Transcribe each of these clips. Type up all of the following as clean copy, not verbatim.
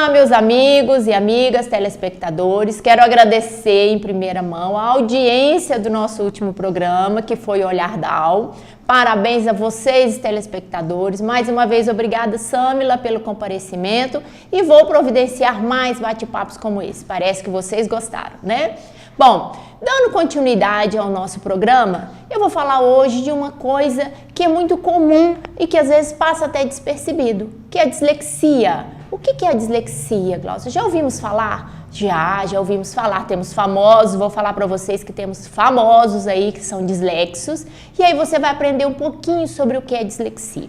Olá, meus amigos e amigas telespectadores. Quero agradecer em primeira mão a audiência do nosso último programa, que foi o Olhar Dal. Parabéns a vocês, telespectadores. Mais uma vez, obrigada, Samila, pelo comparecimento. E vou providenciar mais bate-papos como esse. Parece que vocês gostaram, né? Bom, dando continuidade ao nosso programa, eu vou falar hoje de uma coisa que é muito comum e que às vezes passa até despercebido, que é a dislexia. O que é a dislexia, Glaucia? Já ouvimos falar? Já ouvimos falar. Temos famosos, vou falar para vocês que temos famosos aí que são dislexos. E aí você vai aprender um pouquinho sobre o que é dislexia.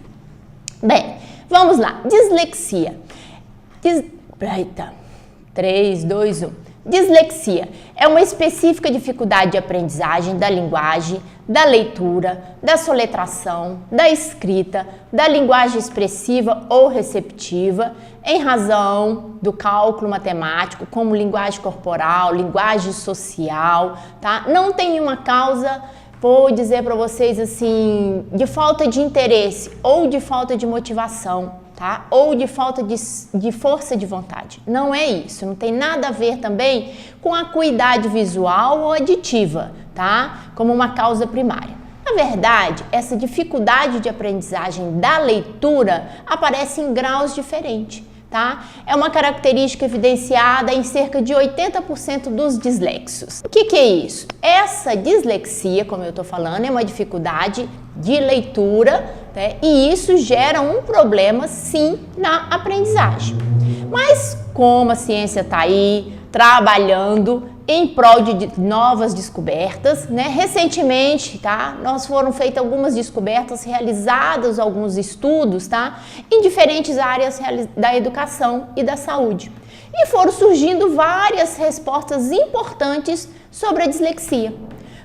Bem, vamos lá. Dislexia. 3, 2, 1. Dislexia é uma específica dificuldade de aprendizagem da linguagem, da leitura, da soletração, da escrita, da linguagem expressiva ou receptiva, em razão do cálculo matemático, como linguagem corporal, linguagem social, tá? Não tem uma causa, vou dizer para vocês assim, de falta de interesse ou de falta de motivação. Tá? Ou de falta de força de vontade. Não é isso, não tem nada a ver também com a acuidade visual ou auditiva, tá? Como uma causa primária. Na verdade, essa dificuldade de aprendizagem da leitura aparece em graus diferentes, tá? É uma característica evidenciada em cerca de 80% dos dislexos. O que é isso? Essa dislexia, como eu estou falando, é uma dificuldade de leitura, né? E isso gera um problema, sim, na aprendizagem. Mas como a ciência está aí trabalhando em prol de novas descobertas, né? Recentemente, tá? Foram feitas algumas descobertas, realizados alguns estudos, tá? Em diferentes áreas da educação e da saúde. E foram surgindo várias respostas importantes sobre a dislexia.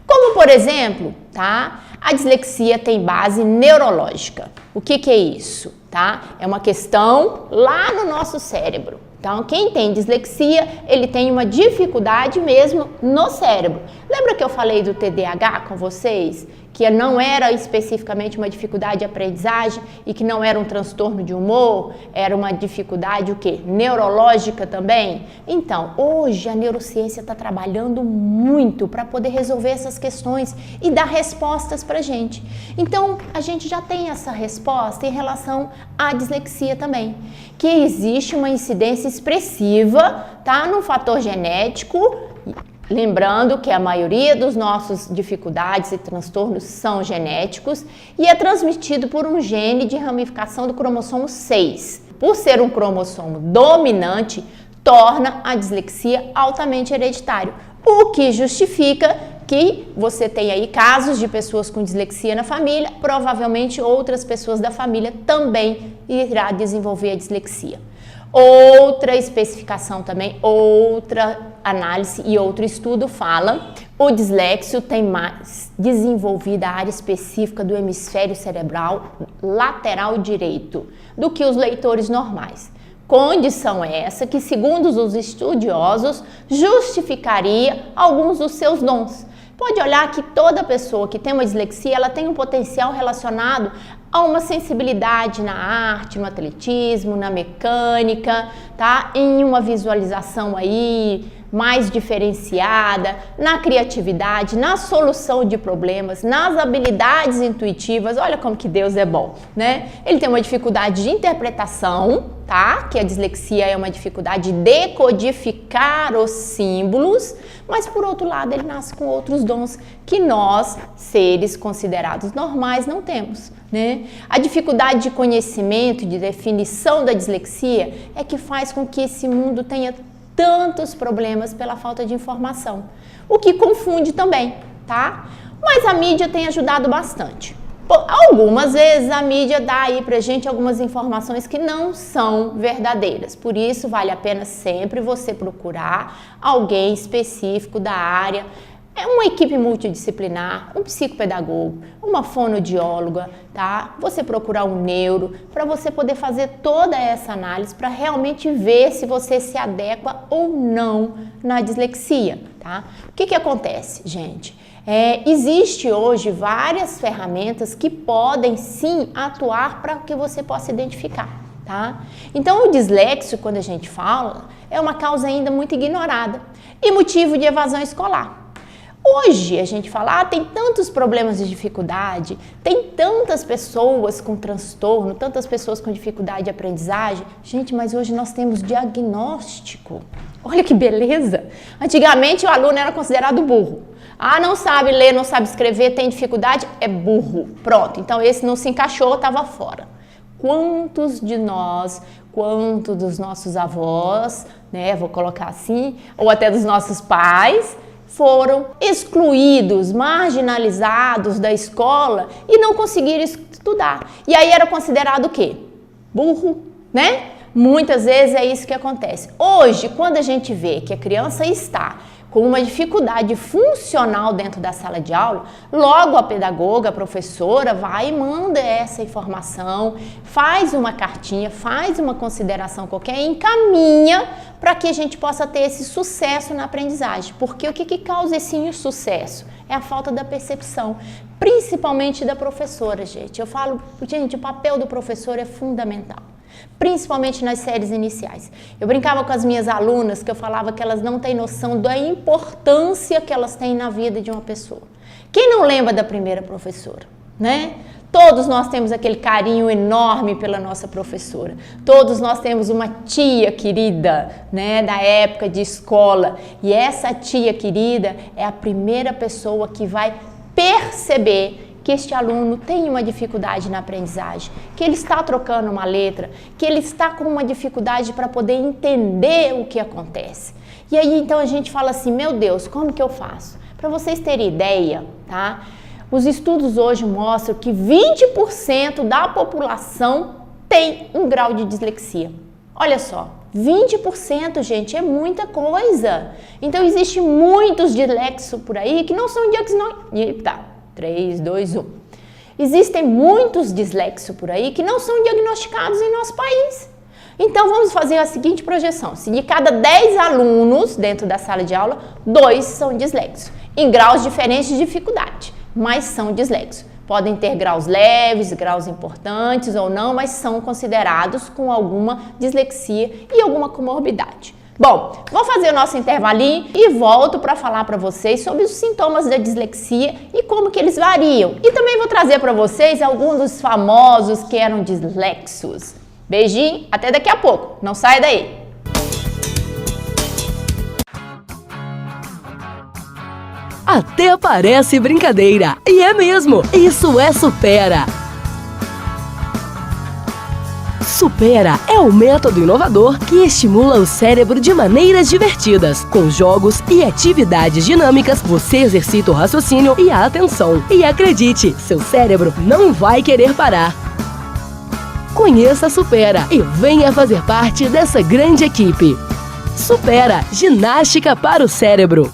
Como, por exemplo, tá? A dislexia tem base neurológica. O que é isso? Tá? É uma questão lá no nosso cérebro. Então, quem tem dislexia, ele tem uma dificuldade mesmo no cérebro. Lembra que eu falei do TDAH com vocês? Que não era especificamente uma dificuldade de aprendizagem e que não era um transtorno de humor, era uma dificuldade o quê? Neurológica também? Então, hoje a neurociência está trabalhando muito para poder resolver essas questões e dar respostas para a gente. Então, a gente já tem essa resposta em relação à dislexia também, que existe uma incidência expressiva, tá? Num fator genético. Lembrando que a maioria dos nossos dificuldades e transtornos são genéticos e é transmitido por um gene de ramificação do cromossomo 6. Por ser um cromossomo dominante, torna a dislexia altamente hereditário, o que justifica que você tem aí casos de pessoas com dislexia na família, provavelmente outras pessoas da família também irá desenvolver a dislexia. Outra especificação também, outra análise e outro estudo fala, o dislexo tem mais desenvolvida a área específica do hemisfério cerebral lateral direito do que os leitores normais. Condição essa que, segundo os estudiosos, justificaria alguns dos seus dons. Pode olhar que toda pessoa que tem uma dislexia, ela tem um potencial relacionado a uma sensibilidade na arte, no atletismo, na mecânica, tá? Em uma visualização aí mais diferenciada, na criatividade, na solução de problemas, nas habilidades intuitivas. Olha como que Deus é bom, né? Ele tem uma dificuldade de interpretação, tá? Que a dislexia é uma dificuldade de decodificar os símbolos, mas por outro lado ele nasce com outros dons que nós, seres considerados normais, não temos, né? A dificuldade de conhecimento, de definição da dislexia é que faz com que esse mundo tenha tantos problemas pela falta de informação, o que confunde também, tá? Mas a mídia tem ajudado bastante. Algumas vezes a mídia dá aí pra gente algumas informações que não são verdadeiras, por isso vale a pena sempre você procurar alguém específico da área, uma equipe multidisciplinar, um psicopedagogo, uma fonoaudióloga, tá? Você procurar um neuro para você poder fazer toda essa análise para realmente ver se você se adequa ou não na dislexia, tá? O que acontece, gente? Existe hoje várias ferramentas que podem sim atuar para que você possa identificar, tá? Então, o dislexo, quando a gente fala, é uma causa ainda muito ignorada e motivo de evasão escolar. Hoje a gente fala, tem tantos problemas de dificuldade, tem tantas pessoas com transtorno, tantas pessoas com dificuldade de aprendizagem. Gente, mas hoje nós temos diagnóstico. Olha que beleza! Antigamente o aluno era considerado burro. Não sabe ler, não sabe escrever, tem dificuldade, é burro. Pronto, então esse não se encaixou, estava fora. Quantos de nós, quantos dos nossos avós, né, vou colocar assim, ou até dos nossos pais, foram excluídos, marginalizados da escola e não conseguiram estudar. E aí era considerado o quê? Burro, né? Muitas vezes é isso que acontece. Hoje, quando a gente vê que a criança está com uma dificuldade funcional dentro da sala de aula, logo a pedagoga, a professora vai e manda essa informação, faz uma cartinha, faz uma consideração qualquer e encaminha para que a gente possa ter esse sucesso na aprendizagem. Porque o que causa esse insucesso? É a falta da percepção, principalmente da professora, gente. Eu falo, gente, o papel do professor é fundamental, principalmente nas séries iniciais. Eu brincava com as minhas alunas que eu falava que elas não têm noção da importância que elas têm na vida de uma pessoa. Quem não lembra da primeira professora, né? Todos nós temos aquele carinho enorme pela nossa professora. Todos nós temos uma tia querida, né, da época de escola. E essa tia querida é a primeira pessoa que vai perceber que este aluno tem uma dificuldade na aprendizagem, que ele está trocando uma letra, que ele está com uma dificuldade para poder entender o que acontece. E aí então a gente fala assim, meu Deus, como que eu faço? Para vocês terem ideia, tá? Os estudos hoje mostram que 20% da população tem um grau de dislexia. Olha só, 20%, gente, é muita coisa. Então, existem muitos dislexos por aí que não são diagnosticados. Tá, 3, 2, 1. Existem muitos dislexos por aí que não são diagnosticados em nosso país. Então, vamos fazer a seguinte projeção. Se de cada 10 alunos dentro da sala de aula, 2 são dislexos, em graus diferentes de dificuldade, mas são dislexos. Podem ter graus leves, graus importantes ou não, mas são considerados com alguma dislexia e alguma comorbidade. Bom, vou fazer o nosso intervalinho e volto para falar para vocês sobre os sintomas da dislexia e como que eles variam. E também vou trazer para vocês alguns dos famosos que eram dislexos. Beijinho, até daqui a pouco. Não saia daí. Até parece brincadeira, e é mesmo, isso é Supera. Supera é um método inovador que estimula o cérebro de maneiras divertidas. Com jogos e atividades dinâmicas, você exercita o raciocínio e a atenção. E acredite, seu cérebro não vai querer parar. Conheça a Supera e venha fazer parte dessa grande equipe. Supera, ginástica para o cérebro.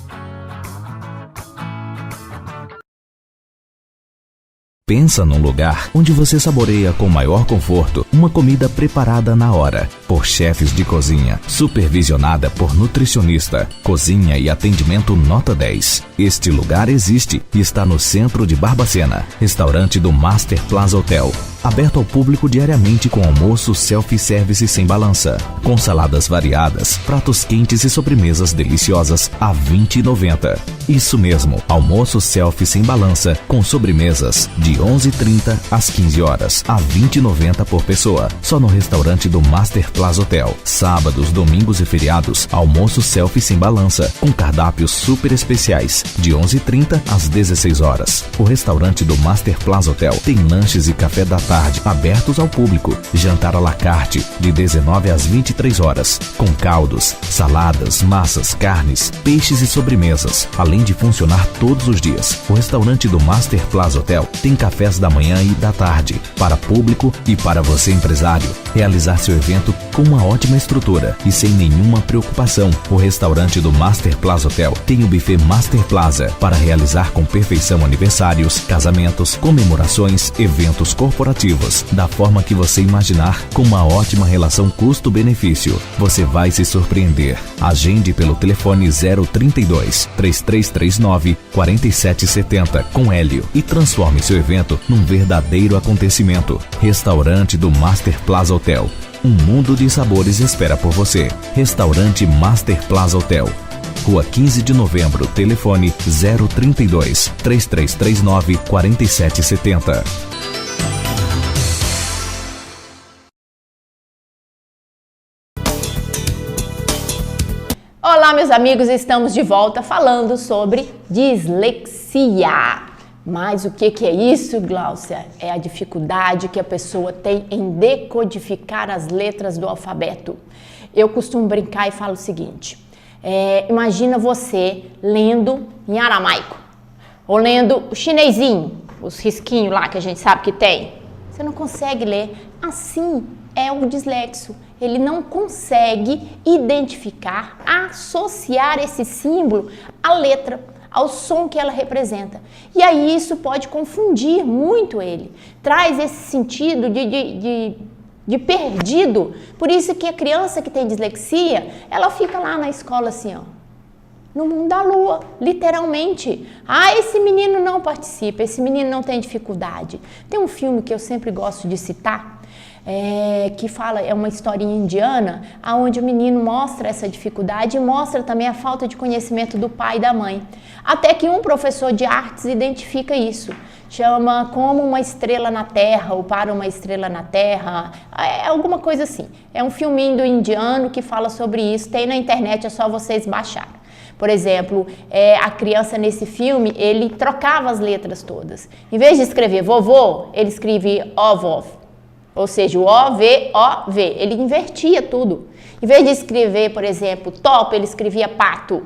Pensa num lugar onde você saboreia com maior conforto uma comida preparada na hora, por chefes de cozinha, supervisionada por nutricionista, cozinha e atendimento nota 10. Este lugar existe e está no centro de Barbacena, restaurante do Master Plaza Hotel. Aberto ao público diariamente com almoço self-service sem balança, com saladas variadas, pratos quentes e sobremesas deliciosas a R$ 20,90. Isso mesmo, almoço selfie sem balança com sobremesas de 11h30 às 15 horas, a R$ 20,90 por pessoa, só no restaurante do Master Plaza Hotel. Sábados, domingos e feriados, almoço selfie sem balança, com cardápios super especiais, de 11h30 às 16 horas. O restaurante do Master Plaza Hotel tem lanches e café da tarde abertos ao público, jantar à la carte, de 19 às 23 horas, com caldos, saladas, massas, carnes, peixes e sobremesas, além de funcionar todos os dias. O restaurante do Master Plaza Hotel tem cafés da manhã e da tarde, para público e para você empresário, realizar seu evento com uma ótima estrutura e sem nenhuma preocupação. O restaurante do Master Plaza Hotel tem o buffet Master Plaza para realizar com perfeição aniversários, casamentos, comemorações, eventos corporativos, da forma que você imaginar, com uma ótima relação custo-benefício. Você vai se surpreender. Agende pelo telefone 032 3339 4770 com Hélio e transforme seu evento num verdadeiro acontecimento. Restaurante do Master Plaza Hotel. Um mundo de sabores espera por você. Restaurante Master Plaza Hotel. Rua 15 de Novembro, telefone 032 3339 4770. Olá, meus amigos, estamos de volta falando sobre dislexia. Mas o que é isso, Gláucia? É a dificuldade que a pessoa tem em decodificar as letras do alfabeto. Eu costumo brincar e falo o seguinte: imagina você lendo em aramaico, ou lendo o chinesinho, os risquinhos lá que a gente sabe que tem. Você não consegue ler. Assim é o dislexo. Ele não consegue identificar, associar esse símbolo à letra, ao som que ela representa. E aí isso pode confundir muito ele. Traz esse sentido de perdido. Por isso que a criança que tem dislexia, ela fica lá na escola assim, ó, no mundo da lua, literalmente. Ah, esse menino não participa, esse menino não tem dificuldade. Tem um filme que eu sempre gosto de citar, que fala, é uma historinha indiana, onde o menino mostra essa dificuldade e mostra também a falta de conhecimento do pai e da mãe. Até que um professor de artes identifica isso. Chama Como uma Estrela na Terra, ou Para uma Estrela na Terra, alguma coisa assim. É um filminho indiano que fala sobre isso, tem na internet, é só vocês baixarem. Por exemplo, a criança nesse filme, ele trocava as letras todas. Em vez de escrever vovô, ele escrevia ovov, ou seja, o O-V-O-V. Ele invertia tudo. Em vez de escrever, por exemplo, top, ele escrevia pato.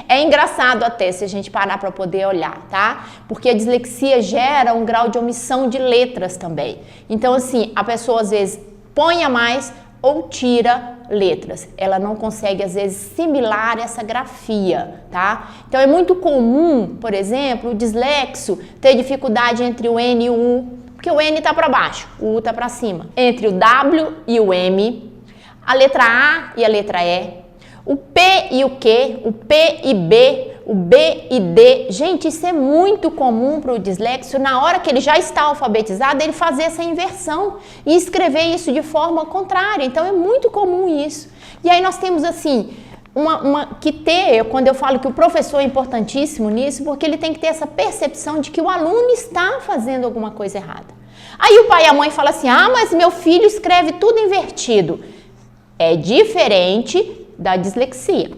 É engraçado até se a gente parar para poder olhar, tá? Porque a dislexia gera um grau de omissão de letras também. Então, assim, a pessoa às vezes põe a mais ou tira letras. Ela não consegue, às vezes, assimilar essa grafia, tá? Então, é muito comum, por exemplo, o dislexo ter dificuldade entre o N e o U, porque o N está para baixo, o U está para cima. Entre o W e o M, a letra A e a letra E, o P e o Q, o P e B, o B e D. Gente, isso é muito comum para o dislexo. Na hora que ele já está alfabetizado, ele fazer essa inversão e escrever isso de forma contrária. Então, é muito comum isso. E aí nós temos, assim, quando eu falo que o professor é importantíssimo nisso, porque ele tem que ter essa percepção de que o aluno está fazendo alguma coisa errada. Aí o pai e a mãe falam assim, mas meu filho escreve tudo invertido. É diferente da dislexia.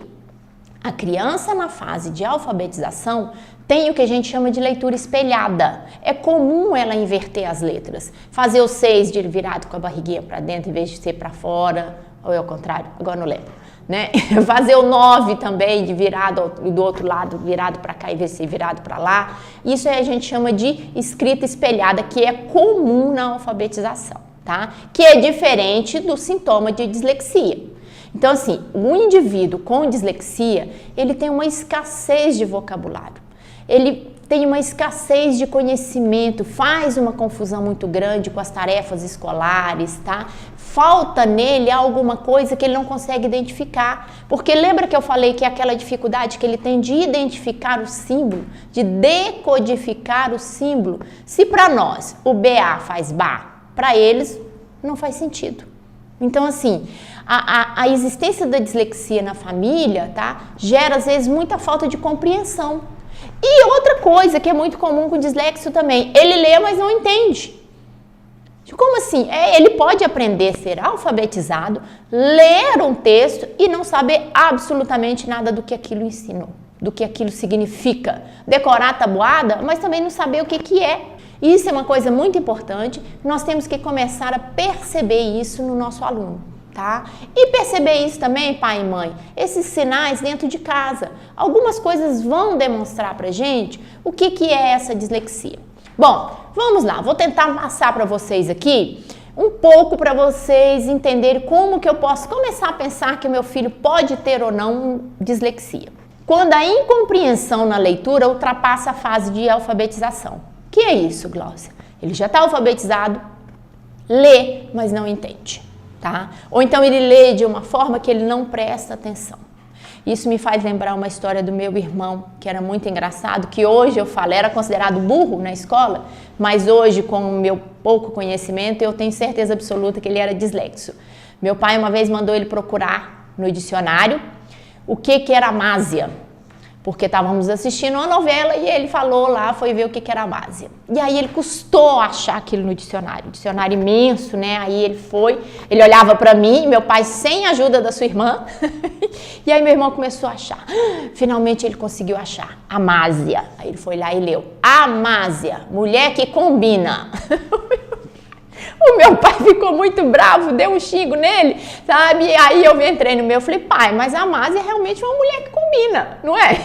A criança na fase de alfabetização tem o que a gente chama de leitura espelhada. É comum ela inverter as letras, fazer o 6 de virado com a barriguinha para dentro em vez de ser para fora, ou é o contrário, agora não lembro, né? Fazer o 9 também de virado do outro lado, virado para cá em vez de ser virado para lá. Isso aí a gente chama de escrita espelhada, que é comum na alfabetização, tá? Que é diferente do sintoma de dislexia. Então, assim, o indivíduo com dislexia, ele tem uma escassez de vocabulário, ele tem uma escassez de conhecimento, faz uma confusão muito grande com as tarefas escolares, tá? Falta nele alguma coisa que ele não consegue identificar, porque lembra que eu falei que é aquela dificuldade que ele tem de identificar o símbolo, de decodificar o símbolo? Se para nós o BA faz BA, para eles não faz sentido. Então, assim, a existência da dislexia na família, tá, gera, às vezes, muita falta de compreensão. E outra coisa que é muito comum com o dislexo também, ele lê, mas não entende. Como assim? Ele pode aprender a ser alfabetizado, ler um texto e não saber absolutamente nada do que aquilo ensinou, do que aquilo significa. Decorar a tabuada, mas também não saber o que é. Isso é uma coisa muito importante, nós temos que começar a perceber isso no nosso aluno, tá? E perceber isso também, pai e mãe, esses sinais dentro de casa. Algumas coisas vão demonstrar pra gente o que é essa dislexia. Bom, vamos lá, vou tentar passar para vocês aqui um pouco para vocês entenderem como que eu posso começar a pensar que o meu filho pode ter ou não dislexia. Quando a incompreensão na leitura ultrapassa a fase de alfabetização. O que é isso, Gláucia? Ele já está alfabetizado, lê, mas não entende, tá? Ou então ele lê de uma forma que ele não presta atenção. Isso me faz lembrar uma história do meu irmão, que era muito engraçado, que hoje eu falo, era considerado burro na escola, mas hoje, com o meu pouco conhecimento, eu tenho certeza absoluta que ele era dislexo. Meu pai uma vez mandou ele procurar no dicionário o que era amásia, porque estávamos assistindo uma novela e ele falou lá, foi ver o que era amásia. E aí ele custou achar aquilo no dicionário imenso, né? Aí ele olhava para mim, meu pai sem a ajuda da sua irmã, e aí meu irmão começou a achar. Finalmente ele conseguiu achar, amásia. Aí ele foi lá e leu, amásia, mulher que combina. O meu pai ficou muito bravo, deu um xingo nele, sabe? E aí eu entrei no meu, falei, pai, mas a amásia é realmente uma mulher que combina, não é?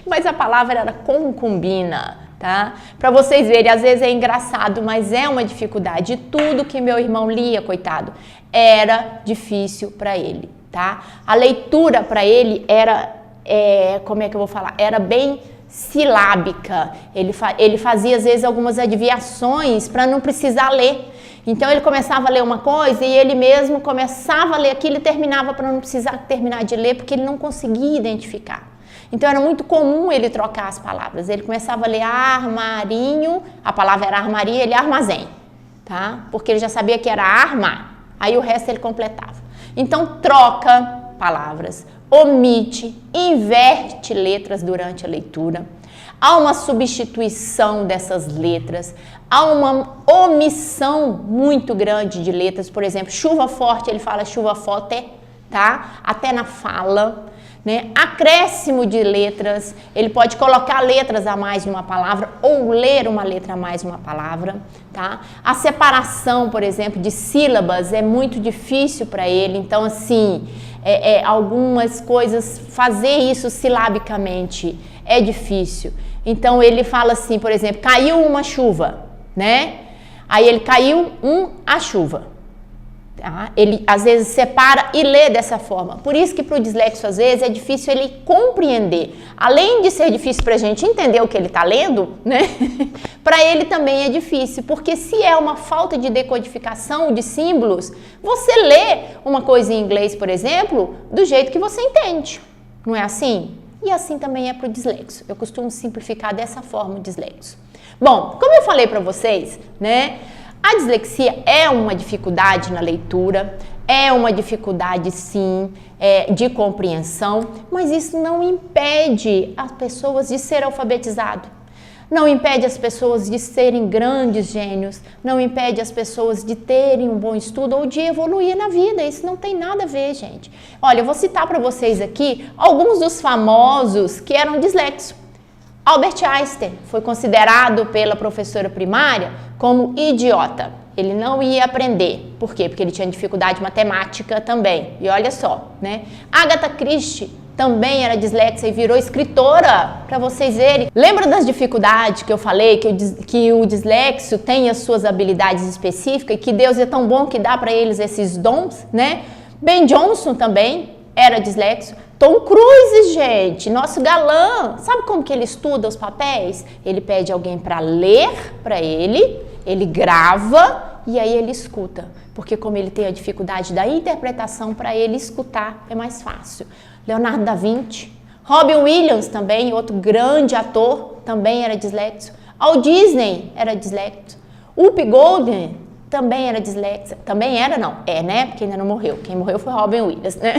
Mas a palavra era concubina, tá? Para vocês verem, às vezes é engraçado, mas é uma dificuldade. Tudo que meu irmão lia, coitado, era difícil para ele, tá? A leitura para ele era, como é que eu vou falar? Era bem silábica. Ele fazia, às vezes, algumas adivinhações para não precisar ler. Então, ele começava a ler uma coisa e ele mesmo começava a ler aquilo e terminava para não precisar terminar de ler, porque ele não conseguia identificar. Então, era muito comum ele trocar as palavras. Ele começava a ler armarinho, a palavra era armaria, ele armazém, tá? Porque ele já sabia que era arma, aí o resto ele completava. Então, troca palavras, omite, inverte letras durante a leitura. Há uma substituição dessas letras, há uma omissão muito grande de letras. Por exemplo, chuva forte, ele fala chuva forte, tá? Até na fala, né? Acréscimo de letras, ele pode colocar letras a mais numa palavra ou ler uma letra a mais numa palavra, tá? A separação, por exemplo, de sílabas é muito difícil para ele, então assim, algumas coisas, fazer isso silabicamente é difícil. Então ele fala assim, por exemplo, caiu uma chuva, né? Aí ele caiu a chuva. Tá? Ele às vezes separa e lê dessa forma. Por isso que para o dislexo às vezes é difícil ele compreender. Além de ser difícil para a gente entender o que ele está lendo, né? Para ele também é difícil, porque se é uma falta de decodificação de símbolos, você lê uma coisa em inglês, por exemplo, do jeito que você entende. Não é assim? E assim também é para o dislexo. Eu costumo simplificar dessa forma o dislexo. Bom, como eu falei para vocês, né? A dislexia é uma dificuldade na leitura, é uma dificuldade sim de compreensão, mas isso não impede as pessoas de ser alfabetizado. Não impede as pessoas de serem grandes gênios, não impede as pessoas de terem um bom estudo ou de evoluir na vida. Isso não tem nada a ver, gente. Olha, eu vou citar para vocês aqui alguns dos famosos que eram dislexos. Albert Einstein foi considerado pela professora primária como idiota. Ele não ia aprender. Por quê? Porque ele tinha dificuldade matemática também. E olha só, né? Agatha Christie também era dislexa e virou escritora, para vocês verem. Lembra das dificuldades que eu falei, que o dislexo tem as suas habilidades específicas e que Deus é tão bom que dá para eles esses dons, né? Ben Johnson também era dislexo. Tom Cruise, gente, nosso galã, sabe como que ele estuda os papéis? Ele pede alguém para ler para ele grava e aí ele escuta, porque como ele tem a dificuldade da interpretação, para ele escutar é mais fácil. Leonardo da Vinci, Robin Williams também, outro grande ator, também era dislexo. Walt Disney era dislexo. Whoopi Goldberg também era dislexo. Também era, não, né? Porque ainda não morreu. Quem morreu foi Robin Williams, né?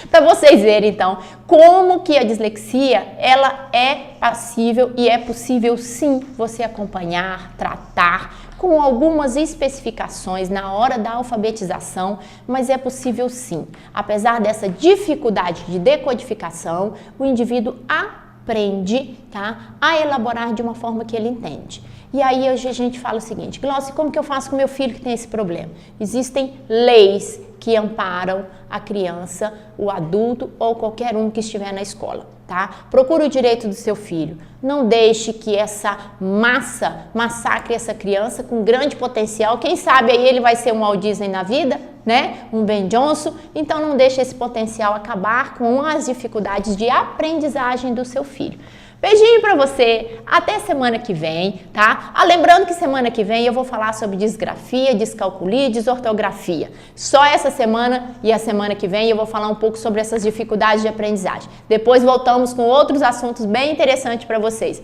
Para vocês verem, então, como que a dislexia, ela é passível e é possível, sim, você acompanhar, tratar, com algumas especificações na hora da alfabetização, mas é possível sim. Apesar dessa dificuldade de decodificação, o indivíduo aprende, tá, a elaborar de uma forma que ele entende. E aí a gente fala o seguinte, Glaucia, como que eu faço com meu filho que tem esse problema? Existem leis que amparam a criança, o adulto ou qualquer um que estiver na escola, tá? Procure o direito do seu filho. Não deixe que essa massa massacre essa criança com grande potencial. Quem sabe aí ele vai ser um Walt Disney na vida, né? Um Ben Johnson. Então não deixe esse potencial acabar com as dificuldades de aprendizagem do seu filho. Beijinho pra você, até semana que vem, tá? Lembrando que semana que vem eu vou falar sobre disgrafia, descalculia e desortografia. Só essa semana e a semana que vem eu vou falar um pouco sobre essas dificuldades de aprendizagem. Depois voltamos com outros assuntos bem interessantes pra vocês.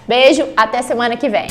Beijo, até semana que vem.